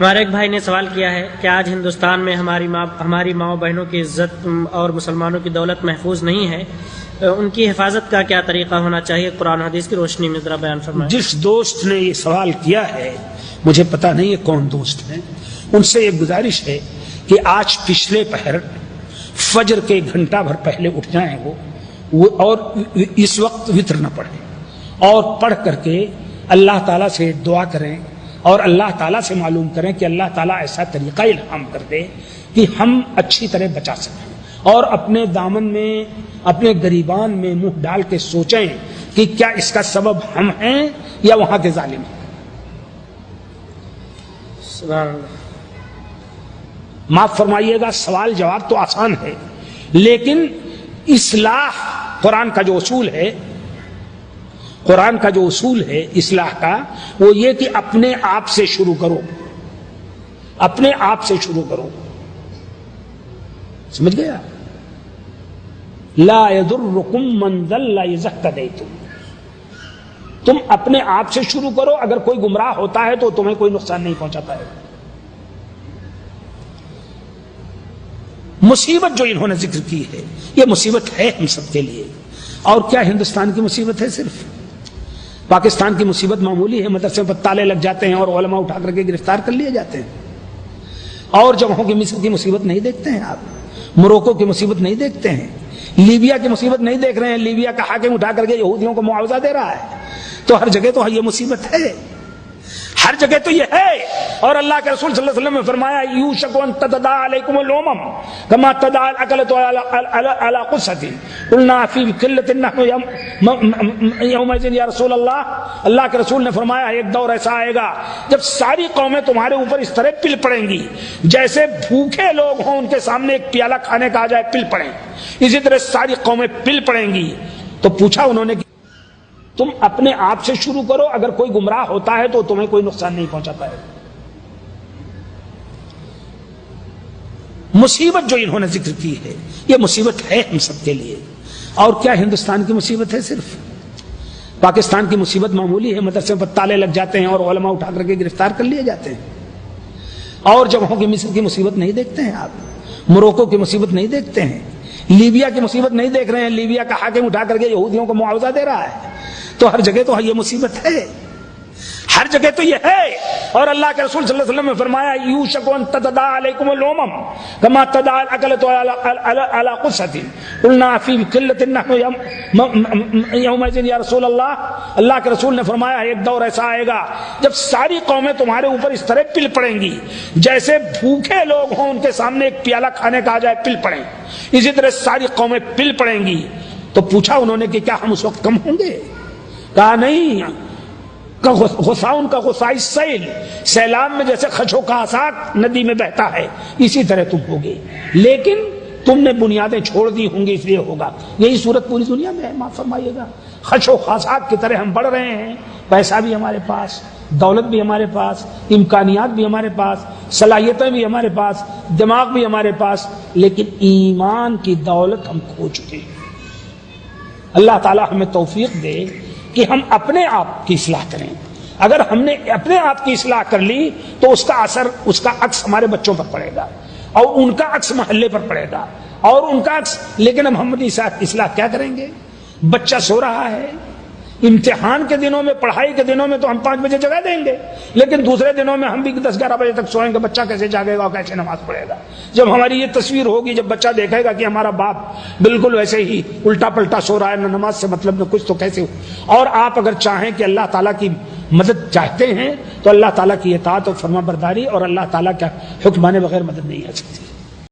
ہمارے ایک بھائی نے سوال کیا ہے کہ آج ہندوستان میں ہماری ماؤں بہنوں کی عزت اور مسلمانوں کی دولت محفوظ نہیں ہے، ان کی حفاظت کا کیا طریقہ ہونا چاہیے؟ قرآن حدیث کی روشنی میں ذرا بیان فرمائیں۔ جس دوست نے یہ سوال کیا ہے، مجھے پتہ نہیں ہے کون دوست ہیں، ان سے یہ گزارش ہے کہ آج پچھلے پہر فجر کے گھنٹہ بھر پہلے اٹھ جائیں وہ اور اس وقت وتر نہ پڑھیں، اور پڑھ کر کے اللہ تعالیٰ سے دعا کریں اور اللہ تعالیٰ سے معلوم کریں کہ اللہ تعالیٰ ایسا طریقہ الہام کر دے کہ ہم اچھی طرح بچا سکیں، اور اپنے دامن میں اپنے گریبان میں منہ ڈال کے سوچیں کہ کیا اس کا سبب ہم ہیں یا وہاں کے ظالم ہیں۔ سبحان اللہ۔ معاف فرمائیے گا، سوال جواب تو آسان ہے، لیکن اصلاح قرآن کا جو اصول ہے، قرآن کا جو اصول ہے اصلاح کا، وہ یہ کہ اپنے آپ سے شروع کرو، اپنے آپ سے شروع کرو، سمجھ گیا؟ لا يضركم من ضل اذا اهتديتم، تم اپنے آپ سے شروع کرو، اگر کوئی گمراہ ہوتا ہے تو تمہیں کوئی نقصان نہیں پہنچاتا ہے۔ مصیبت جو انہوں نے ذکر کی ہے، یہ مصیبت ہے ہم سب کے لیے، اور کیا ہندوستان کی مصیبت ہے؟ صرف پاکستان کی مصیبت معمولی ہے، مدرسے پر تالے لگ جاتے ہیں اور علماء اٹھا کر کے گرفتار کر لیے جاتے ہیں، اور جگہوں کی مصر کی مصیبت نہیں دیکھتے ہیں آپ، موروکو کی مصیبت نہیں دیکھتے ہیں، لیبیا کی مصیبت نہیں دیکھ رہے ہیں، لیبیا کا حاکم اٹھا کر کے یہودیوں کو معاوضہ دے رہا ہے، تو ہر جگہ تو یہ مصیبت ہے، ہر جگہ تو یہ ہے۔ اور اللہ کے رسول صلی اللہ علیہ وسلم نے فرمایا یوشک ان تدعى علیکم الامم کما تدعى الاکلۃ علی قصۃ، قلنا فی قلۃ نحن یومئذ یا رسول اللہ، اللہ کے رسول نے فرمایا ایک دور ایسا آئے گا جب ساری قومیں تمہارے اوپر اس طرح پل پڑیں گی جیسے بھوکے لوگ ہوں ان کے سامنے ایک پیالہ کھانے کا آ جائے پل پڑیں، اسی طرح ساری قومیں پل پڑیں گی۔ تو پوچھا انہوں نے کہ تم اپنے آپ سے شروع کرو، اگر کوئی گمراہ ہوتا ہے تو تمہیں کوئی نقصان نہیں پہنچاتا ہے۔ مصیبت جو انہوں نے ذکر کی ہے، یہ مصیبت ہے ہم سب کے لیے، اور کیا ہندوستان کی مصیبت ہے؟ صرف پاکستان کی مصیبت معمولی ہے، مدرسے پر تالے لگ جاتے ہیں اور علماء اٹھا کر کے گرفتار کر لیے جاتے ہیں، اور جگہوں کی مصر کی مصیبت نہیں دیکھتے ہیں آپ، موروکو کی مصیبت نہیں دیکھتے ہیں، لیبیا کی مصیبت نہیں دیکھ رہے ہیں، لیبیا کا حاکم اٹھا کر کے یہودیوں کو معاوضہ دے رہا ہے، تو ہر جگہ تو یہ مصیبت ہے، ہر جگہ تو یہ ہے۔ اور اللہ کے رسول صلی اللہ علیہ وسلم نے فرمایا یوشک ان تدعى علیکم الامم کما تدعى الاکلۃ علی قصۃ، قلنا فی قلۃ نحن یومئذ یا رسول اللہ، اللہ کے رسول نے فرمایا ایک دور ایسا آئے گا جب ساری قومیں تمہارے اوپر اس طرح پل پڑیں گی جیسے بھوکے لوگ ہوں ان کے سامنے ایک پیالہ کھانے کا آ جائے پل پڑیں، اسی طرح ساری قومیں پل پڑیں گی۔ تو پوچھا انہوں نے کہ کیا ہم اس وقت کم ہوں گے؟ کہا نہیں، غصاؤن کا غصائی سیل، سیلاب میں جیسے خشو کا اساک ندی میں بہتا ہے اسی طرح تم ہوگے، لیکن تم نے بنیادیں چھوڑ دی ہوں گی، اس لیے ہوگا۔ یہی صورت پوری دنیا میں ہے، معاف فرمائیے گا، خشو خاصاک کی طرح ہم بڑھ رہے ہیں، پیسہ بھی ہمارے پاس، دولت بھی ہمارے پاس، امکانیات بھی ہمارے پاس، صلاحیتیں بھی ہمارے پاس، دماغ بھی ہمارے پاس، لیکن ایمان کی دولت ہم کھو چکے ہیں۔ اللہ تعالی ہمیں توفیق دے کہ ہم اپنے آپ کی اصلاح کریں۔ اگر ہم نے اپنے آپ کی اصلاح کر لی تو اس کا اثر، اس کا عکس ہمارے بچوں پر پڑے گا، اور ان کا عکس محلے پر پڑے گا، اور ان کا عکس۔ لیکن اب ہم اصلاح کیا کریں گے؟ بچہ سو رہا ہے، امتحان کے دنوں میں، پڑھائی کے دنوں میں تو ہم 5 بجے جگا دیں گے، لیکن دوسرے دنوں میں ہم بھی 10-11 بجے تک سوئیں گے، بچہ کیسے جاگے گا اور کیسے نماز پڑھے گا؟ جب ہماری یہ تصویر ہوگی، جب بچہ دیکھے گا کہ ہمارا باپ بالکل ویسے ہی الٹا پلٹا سو رہا ہے، نہ نماز سے مطلب نہ کچھ، تو کیسے ہو؟ اور آپ اگر چاہیں کہ اللہ تعالیٰ کی مدد چاہتے ہیں تو اللہ تعالیٰ کی اطاعت اور فرما برداری اور اللہ تعالیٰ کا حکم مانے بغیر مدد نہیں آ سکتی۔